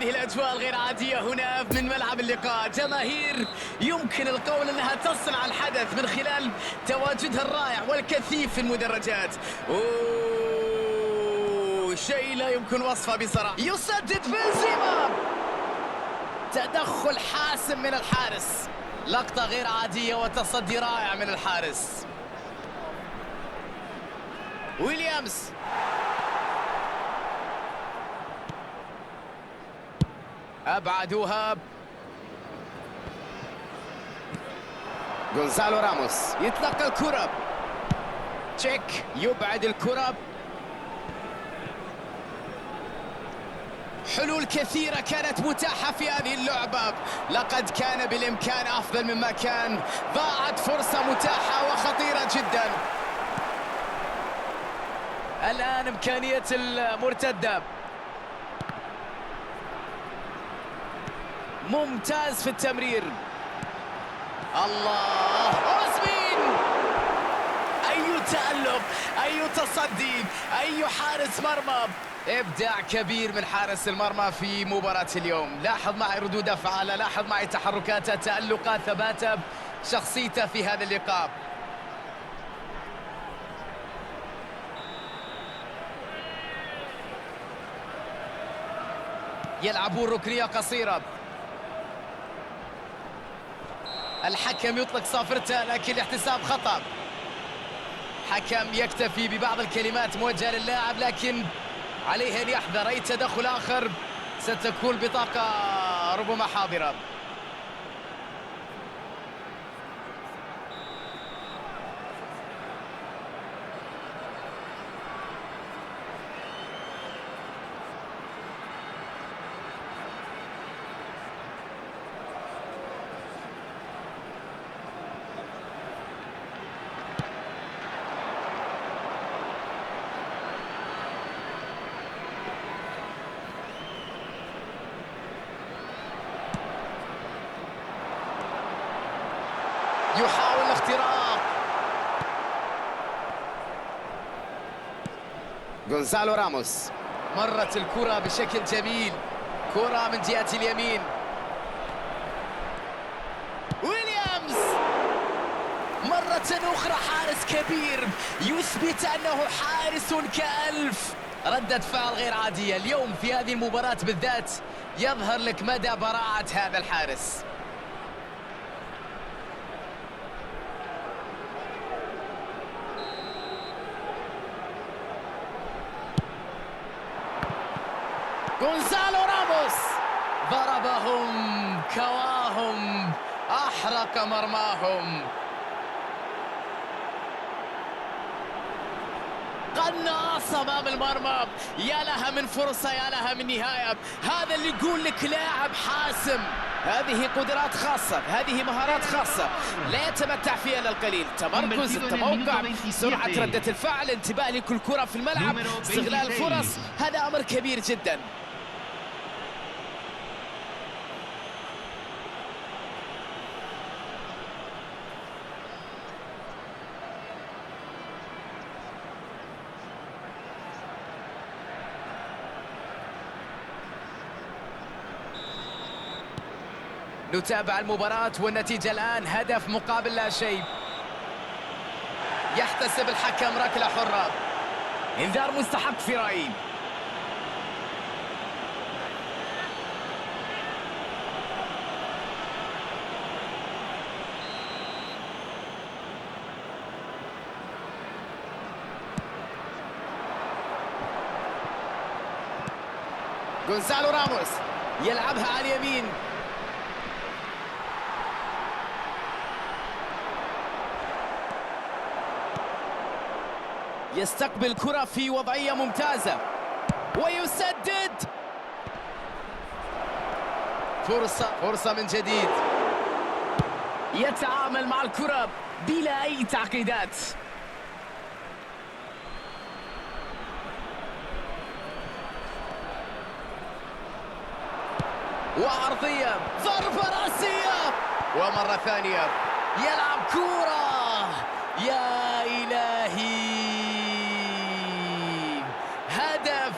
هذه الأجواء الغير عادية هنا من ملعب اللقاء. جماهير يمكن القول أنها تصنع الحدث من خلال تواجدها الرائع والكثيف في المدرجات. شيء لا يمكن وصفه بصراحة. يسدد بنزيما، تدخل حاسم من الحارس، لقطة غير عادية وتصدي رائع من الحارس. ويليامز، أبعدوها. غونزالو راموس يتلقى الكرة، تشيك يبعد الكرة. حلول كثيرة كانت متاحة في هذه اللعبة، لقد كان بالإمكان أفضل مما كان. ضاعت فرصة متاحة وخطيرة جدا. الآن إمكانية المرتدة، ممتاز في التمرير. الله، أوزمين، أي تألق، أي تصدي، أي حارس مرمى. إبداع كبير من حارس المرمى في مباراة اليوم. لاحظ معي ردود أفعاله، لاحظ معي تحركاته، تألقه، ثباته، شخصيته في هذا اللقاء. يلعبون ركنية قصيرة. الحكم يطلق صافرته لكن الاحتساب خطأ. حكم يكتفي ببعض الكلمات موجهة للاعب، لكن عليه أن يحذر أي تدخل آخر ستكون بطاقة ربما حاضرة. يحاول الاختراق. غونزالو راموس، مرت الكرة بشكل جميل، كرة من جهة اليمين. ويليامز، مرة أخرى حارس كبير يثبت أنه حارس كألف. ردة فعل غير عادية اليوم في هذه المباراة بالذات، يظهر لك مدى براعة هذا الحارس. غونزالو راموس ضربهم، كواهم، أحرق مرماهم. قناص أمام المرمى. يا لها من فرصة، يا لها من نهاية. هذا اللي يقول لك لاعب حاسم. هذه قدرات خاصة، هذه مهارات خاصة لا يتمتع فيها إلا القليل. تمركز، التموقع، سرعة ردة الفعل، انتباه لكل كرة في الملعب، استغلال الفرص، هذا أمر كبير جدا. نتابع المباراة والنتيجة الآن هدف مقابل لا شيء. يحتسب الحكم ركلة حرة. انذار مستحق في رأيي. غونزالو راموس يلعبها على اليمين. يستقبل كرة في وضعية ممتازة ويسدد. فرصة من جديد. يتعامل مع الكرة بلا أي تعقيدات. وعرضية، ضربة رأسية، ومرة ثانية يلعب كرة. يا إلهي، هدف.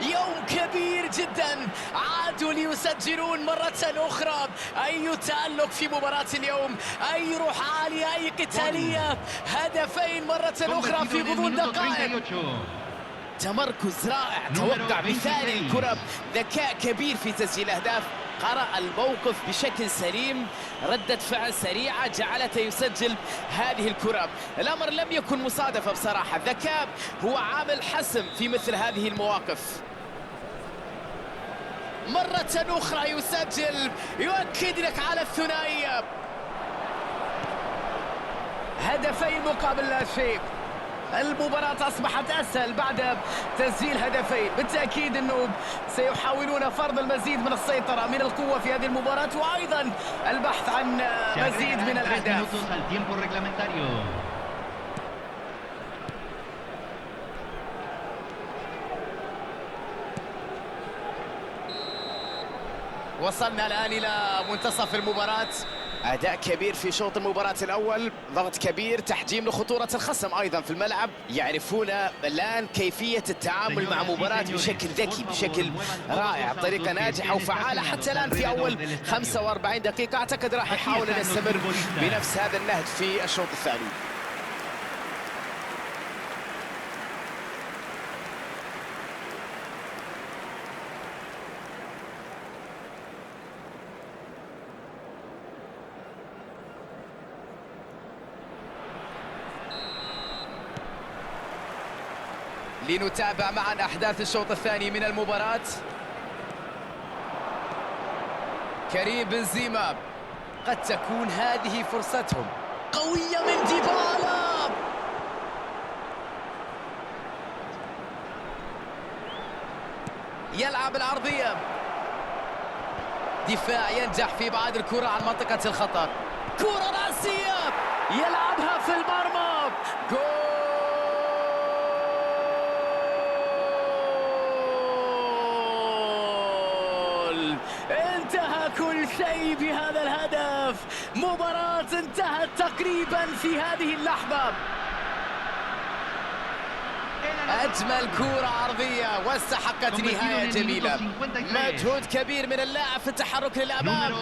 يوم كبير جدا، عادوا ليسجلون مرة أخرى. أي تألق في مباراة اليوم، أي روح عالية، أي قتالية. هدفين مرة أخرى في غضون دقائق. تمركز رائع، توقع مثالي الكرة، ذكاء كبير في تسجيل أهداف، قرأ الموقف بشكل سليم، ردة فعل سريعة جعلته يسجل هذه الكرة. الأمر لم يكن مصادفة بصراحة، الذكاء هو عامل حسم في مثل هذه المواقف. مرة أخرى يسجل، يؤكد لك على الثنائية. هدفين مقابل لا شيء. المباراة أصبحت أسهل بعد تسجيل هدفين. بالتأكيد أنه سيحاولون فرض المزيد من السيطرة، من القوة في هذه المباراة، وأيضا البحث عن مزيد من الأهداف. وصلنا الآن إلى منتصف المباراة. أداء كبير في شوط المباراة الأول، ضغط كبير، تحجيم لخطورة الخصم أيضا في الملعب. يعرفون الآن كيفية التعامل مع مباراة بشكل ذكي، بشكل رائع، بطريقة ناجحة وفعالة حتى الآن في أول 45 دقيقة. أعتقد راح يحاول أن يستمر بنفس هذا النهج في الشوط الثاني. لنتابع معا أحداث الشوط الثاني من المباراة. كريم بنزيما، قد تكون هذه فرصتهم. قوية من ديبالا، يلعب العرضية، دفاع ينجح في إبعاد الكرة عن منطقة الخطر. كرة رأسية يلعبها في المرمى، جول. انتهى كل شيء بهذا الهدف. مباراة انتهت تقريبا في هذه اللحظة. أجمل كرة عرضية واستحقت نهاية جميلة. مجهود كبير من اللاعب في التحرك للأمام،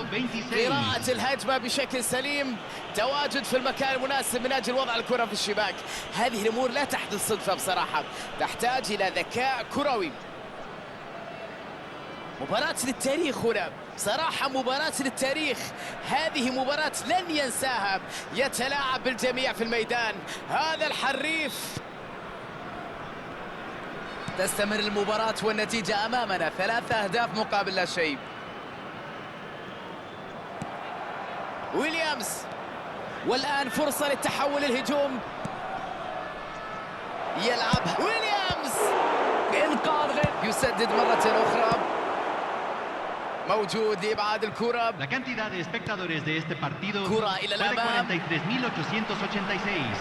قراءة الهجمة بشكل سليم، تواجد في المكان المناسب من أجل وضع الكرة في الشباك. هذه الأمور لا تحدث صدفة بصراحة، تحتاج إلى ذكاء كروي. مباراة للتاريخ هنا، صراحة مباراة للتاريخ. هذه مباراة لن ينساها، يتلاعب بالجميع في الميدان. هذا الحريف. تستمر المباراة والنتيجة أمامنا، 3 أهداف مقابل لا شيء. ويليامز، والآن فرصة للتحول للهجوم. يلعبها ويليامز، إنقاذ يسدد مرة أخرى، موجود لإبعاد الكرة. La cantidad de espectadores de este partido كرة إلى fue de الأمام. 43.886.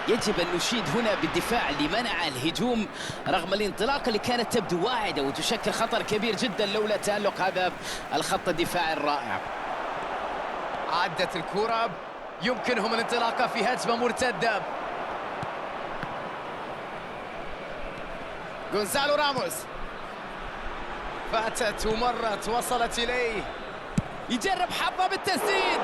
يجب أن نشيد هنا بالدفاع لمنع الهجوم رغم الانطلاقة اللي كانت تبدو واعدة وتشكل خطر كبير جدا لولا تألق هذا الخط الدفاعي الرائع. عدت الكرة، يمكنهم الانطلاقة في هجمة مرتدة. غونزالو راموس، فاتت ومرت، وصلت إليه، يجرب حظه بالتسديد،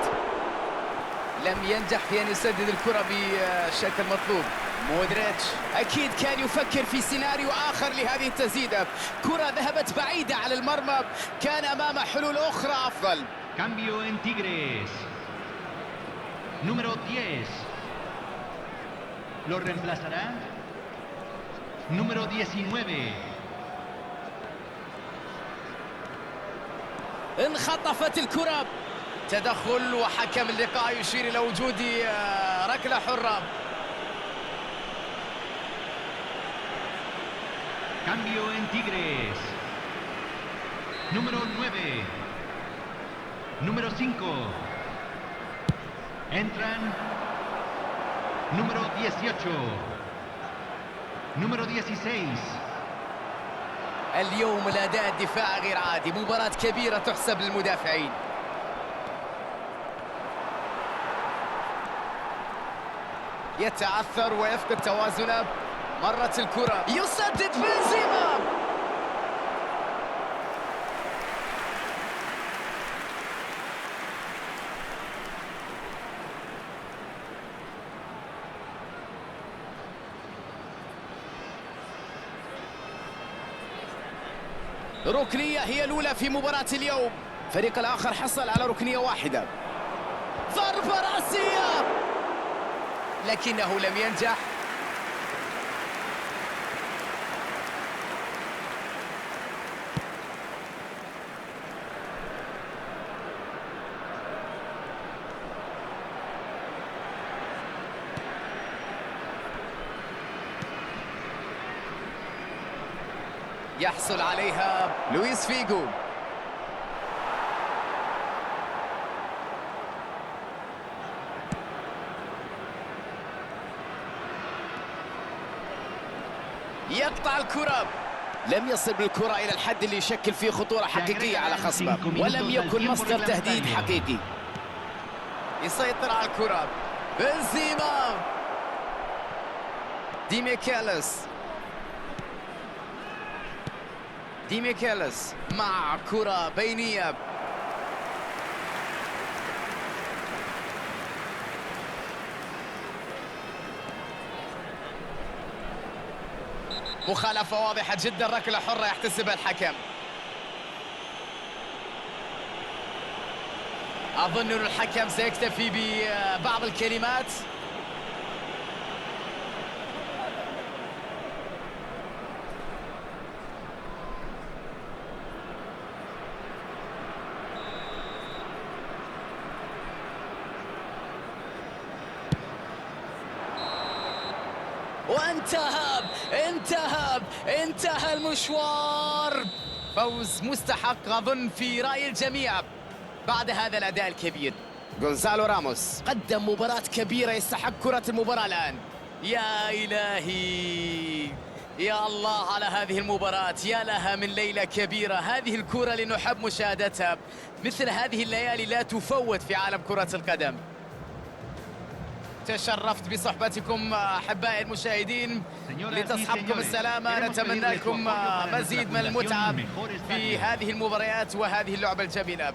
لم ينجح في أن يسدد الكرة بشكل مطلوب. مودريتش أكيد كان يفكر في سيناريو آخر لهذه التسديدة. كرة ذهبت بعيدة على المرمى، كان أمامه حلول أخرى أفضل. Cambio en Tigres. Número 10. Lo reemplazará número 19. انخطفت الكرة، تدخل وحكم اللقاء يشير إلى وجود ركلة حرة. Cambio en Tigres. Número 9. Número 5. Entran número 18. Número 16. اليوم الأداء الدفاعي غير عادي، مباراة كبيرة تحسب للمدافعين. يتعثر ويفقد توازنه. مرت الكرة، يسدد بنزيما. ركنية هي الأولى في مباراة اليوم. الفريق الآخر حصل على ركنية واحدة. ضربة رأسية لكنه لم ينجح. يحصل عليها لويس فيجو. يقطع الكرة، لم يصل بالكرة إلى الحد اللي يشكل فيه خطورة حقيقية على خصمه، ولم يكن مصدر تهديد حقيقي. يسيطر على الكرة بنزيما. ديميكيلس مع كرة بينية. مخالفة واضحة جدا، ركلة حرة يحتسبها الحكم. أظن أن الحكم سيكتفي ببعض الكلمات. انتهى المشوار. فوز مستحق أظن في رأي الجميع بعد هذا الأداء الكبير. غونزالو راموس قدم مباراة كبيرة، يستحق كرة المباراة الآن. يا إلهي، يا الله على هذه المباراة، يا لها من ليلة كبيرة. هذه الكرة لنحب مشاهدتها، مثل هذه الليالي لا تفوت في عالم كرة القدم. تشرفت بصحبتكم أحبائي المشاهدين، لتصحبكم السلامة. نتمنى لكم مزيد من المتعة في هذه المباريات وهذه اللعبة الجميلة.